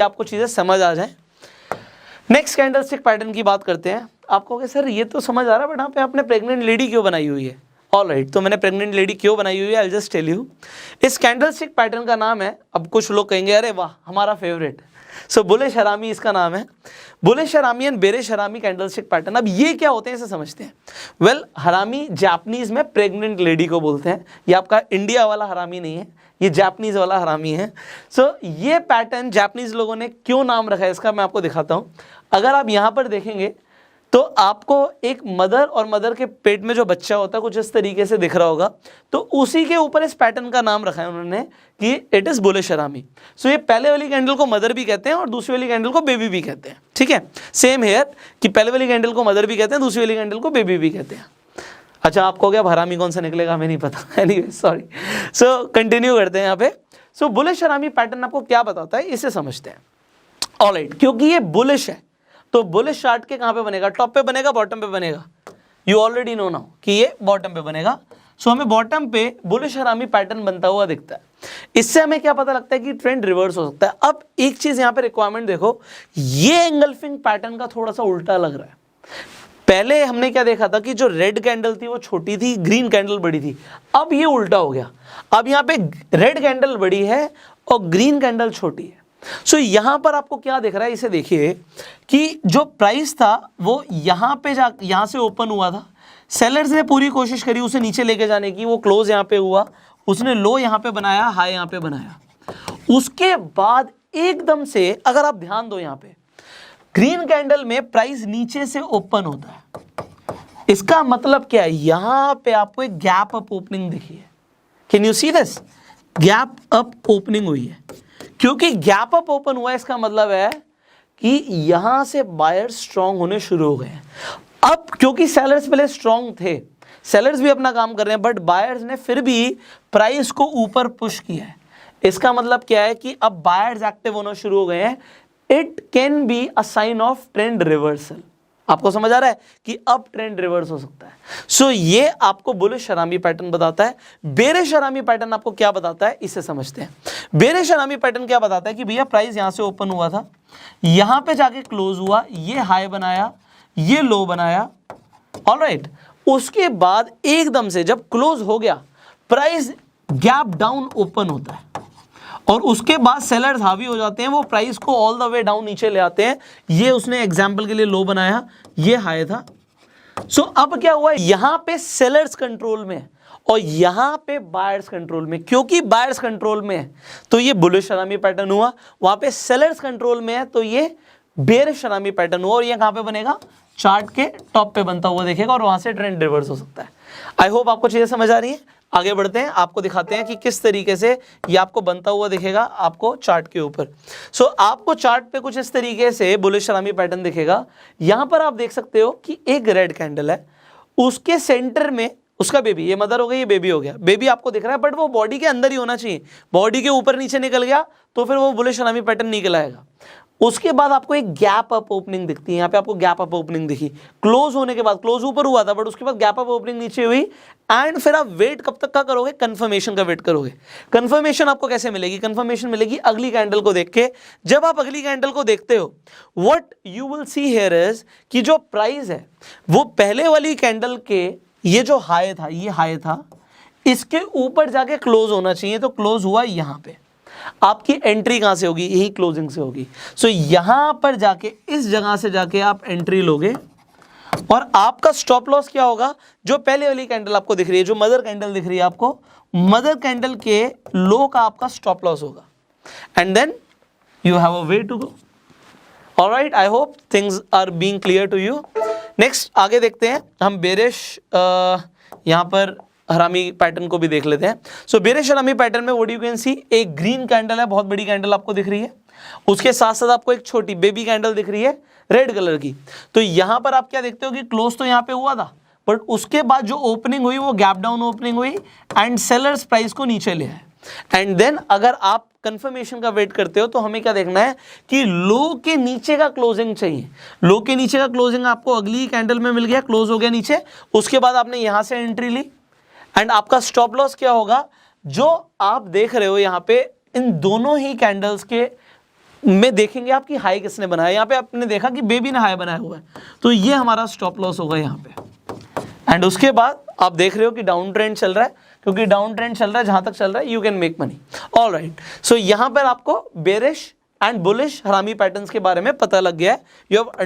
आपको चीजें समझ आ जाए। नेक्स्ट कैंडलस्टिक पैटर्न की बात करते हैं। आप कहोगे सर ये तो समझ आ रहा है, बट यहाँ पे आपने प्रेग्नेंट लेडी क्यों बनाई हुई है? ऑलराइट, तो मैंने प्रेग्नेंट लेडी क्यों बनाई हुई है, आई जस्ट टेल यू। इस कैंडलस्टिक पैटर्न का नाम है, अब कुछ लोग कहेंगे अरे वाह हमारा फेवरेट, सो बुलिश हरामी इसका नाम है, बुलिश हरामी एंड बेरिश हरामी कैंडलस्टिक पैटर्न। अब ये क्या होते हैं इसे समझते हैं। वेल, हरामी जापानीज में प्रेग्नेंट लेडी को बोलते हैं। ये आपका इंडिया वाला हरामी नहीं है, ये जापानीज वाला हरामी है। सो ये पैटर्न जापानीज लोगों ने क्यों नाम रखा है इसका मैं आपको दिखाता हूँ। अगर आप यहाँ पर देखेंगे तो आपको एक मदर और मदर के पेट में जो बच्चा होता है कुछ इस तरीके से दिख रहा होगा, तो उसी के ऊपर इस पैटर्न का नाम रखा है उन्होंने कि इट इज बुलिश हरामी। सो ये पहले वाली कैंडल को मदर भी कहते हैं और दूसरी वाली कैंडल को बेबी भी कहते हैं। ठीक है, सेम हेयर कि पहले वाली कैंडल को मदर भी कहते हैं, दूसरी वाली कैंडल को बेबी भी कहते हैं। अच्छा, आपको क्या हरामी कौन सा निकलेगा हमें नहीं पता, एनीवे सॉरी। सो कंटिन्यू करते हैं यहाँ पे। सो बुलिश हरामी पैटर्न आपको क्या बताता है इसे समझते हैं। ऑलराइट, क्योंकि ये बुलिश है तो बुलिश चार्ट के कहां पे बनेगा, टॉप पे बनेगा, बॉटम पे बनेगा? यू ऑलरेडी नो नाउ कि ये बॉटम पे बनेगा। सो हमें बॉटम पे बुलिश हरामी पैटर्न बनता हुआ दिखता है। इससे हमें क्या पता लगता है कि ट्रेंड रिवर्स हो सकता है। अब एक चीज यहां पे रिक्वायरमेंट देखो, ये एंगल्फिंग पैटर्न का थोड़ा सा उल्टा लग रहा है। पहले हमने क्या देखा था कि जो रेड कैंडल थी वो छोटी थी, ग्रीन कैंडल बड़ी थी। अब ये उल्टा हो गया, अब यहाँ पे रेड कैंडल बड़ी है और ग्रीन कैंडल छोटी है। सो यहां पर आपको क्या दिख रहा है, इसे देखिए कि जो प्राइस था वो यहां से ओपन हुआ था, सेलर्स ने पूरी कोशिश करी उसे नीचे लेके जाने की, वो क्लोज यहां पे हुआ, उसने लो यहां पे बनाया, हाई यहां पे बनाया। उसके बाद एकदम से अगर आप ध्यान दो, यहां पे ग्रीन कैंडल में प्राइस नीचे से ओपन होता है। इसका मतलब क्या है, यहां पे आपको एक गैप अप ओपनिंग दिखी है। Can you see this? Gap up opening हुई है। क्योंकि गैप अप ओपन हुआ इसका मतलब है कि यहां से बायर्स स्ट्रांग होने शुरू हो गए हैं। अब क्योंकि सेलर्स पहले स्ट्रांग थे, सेलर्स भी अपना काम कर रहे हैं, बट बायर्स ने फिर भी प्राइस को ऊपर पुश किया है। इसका मतलब क्या है कि अब बायर्स एक्टिव होना शुरू हो गए हैं। It can be a sign of trend reversal. आपको समझ आ रहा है कि अब ट्रेंड रिवर्स हो सकता है। सो ये आपको बुलिश हरामी पैटर्न बताता है। बेरिश हरामी पैटर्न आपको क्या बताता है इसे समझते हैं। बेरिश हरामी पैटर्न क्या बताता है कि भैया प्राइस यहां से ओपन हुआ था, यहां पे जाके क्लोज हुआ, ये हाई बनाया, ये लो बनाया, ऑलराइट। उसके बाद एकदम से जब क्लोज हो गया प्राइस गैप डाउन ओपन होता है और उसके बाद सेलर्स हावी हो जाते हैं, वो प्राइस को ऑल द वे डाउन नीचे ले आते हैं। ये उसने एग्जांपल के लिए लो बनाया, ये हाई था। सो अब क्या हुआ, यहां पे सेलर्स कंट्रोल में और यहां पे बायर्स कंट्रोल में। क्योंकि बायर्स कंट्रोल में है तो ये बुलिश हरामी पैटर्न हुआ, वहां पे सेलर्स कंट्रोल में है तो ये बेरिश हरामी पैटर्न हुआ। और ये कहां पे बनेगा, चार्ट के टॉप पे बनता हुआ देखेगा और वहां से ट्रेंड रिवर्स हो सकता है। आई होप आपको चीजें समझ आ रही है। आगे बढ़ते हैं, आपको दिखाते हैं कि किस तरीके से ये आपको बनता हुआ दिखेगा आपको चार्ट के ऊपर। सो आपको चार्ट पे कुछ इस तरीके से बुलिश हरामी पैटर्न दिखेगा। यहां पर आप देख सकते हो कि एक रेड कैंडल है, उसके सेंटर में उसका बेबी, ये मदर हो गई, ये बेबी हो गया। बेबी आपको दिख रहा है बट वो बॉडी के अंदर ही होना चाहिए, बॉडी के ऊपर नीचे निकल गया तो फिर वो बुलिश हरामी पैटर्न निकल आएगा। उसके बाद आपको एक गैप अप ओपनिंग दिखती है, यहाँ पे आपको गैप अप ओपनिंग दिखी क्लोज होने के बाद। क्लोज ऊपर हुआ था बट उसके बाद गैप अप ओपनिंग नीचे हुई एंड फिर आप वेट कब तक का करोगे, कंफर्मेशन का वेट करोगे। कंफर्मेशन आपको कैसे मिलेगी, कंफर्मेशन मिलेगी अगली कैंडल को देख के। जब आप अगली कैंडल को देखते हो what you will see here is कि जो प्राइस है वो पहले वाली कैंडल के ये जो हाई था, ये हाई था, इसके ऊपर जाके क्लोज होना चाहिए, तो क्लोज हुआ यहां पे। आपकी एंट्री कहां से होगी, यही क्लोजिंग से होगी। सो यहां पर जाके इस जगह से जाके आप एंट्री लोगे और आपका स्टॉप लॉस क्या होगा, जो पहले वाली कैंडल आपको दिख रही है, जो मदर कैंडल दिख रही है आपको, मदर कैंडल के लो का आपका स्टॉप लॉस होगा and then you have a way to go. Alright, I hope things are being clear to you. Next आगे देखते हैं हम बेरिश यहां पर हरामी पैटर्न को भी देख लेते हैं। सो बेरिश हरामी पैटर्न में व्हाट यू कैन सी, एक ग्रीन कैंडल है, बहुत बड़ी कैंडल आपको दिख रही है, उसके साथ साथ आपको एक छोटी बेबी कैंडल दिख रही है रेड कलर की। तो यहां पर आप क्या देखते हो कि क्लोज तो यहां पे हुआ था बट उसके बाद जो ओपनिंग हुई वो गैप डाउन ओपनिंग हुई एंड सेलर्स प्राइस को नीचे ले आए। एंड देन अगर आप कंफर्मेशन का वेट करते हो तो हमें क्या देखना है कि लो के नीचे का क्लोजिंग चाहिए। लो के नीचे का क्लोजिंग आपको अगली कैंडल में मिल गया, क्लोज हो गया नीचे, उसके बाद आपने यहां से एंट्री ली एंड आपका स्टॉप लॉस क्या होगा, जो आप देख रहे हो यहां पे इन दोनों ही कैंडल्स के में देखेंगे आपकी हाई किसने बनाया। यहाँ पे आपने देखा कि बेबी ने हाई बनाया हुआ है, तो ये हमारा स्टॉप लॉस होगा यहाँ पे। एंड उसके बाद आप देख रहे हो कि डाउन ट्रेंड चल रहा है, क्योंकि डाउन ट्रेंड चल रहा है जहां तक चल रहा है you can make money. Alright, so यहाँ पर आपको bearish and bullish harami patterns के बारे में पता लग गया है। You have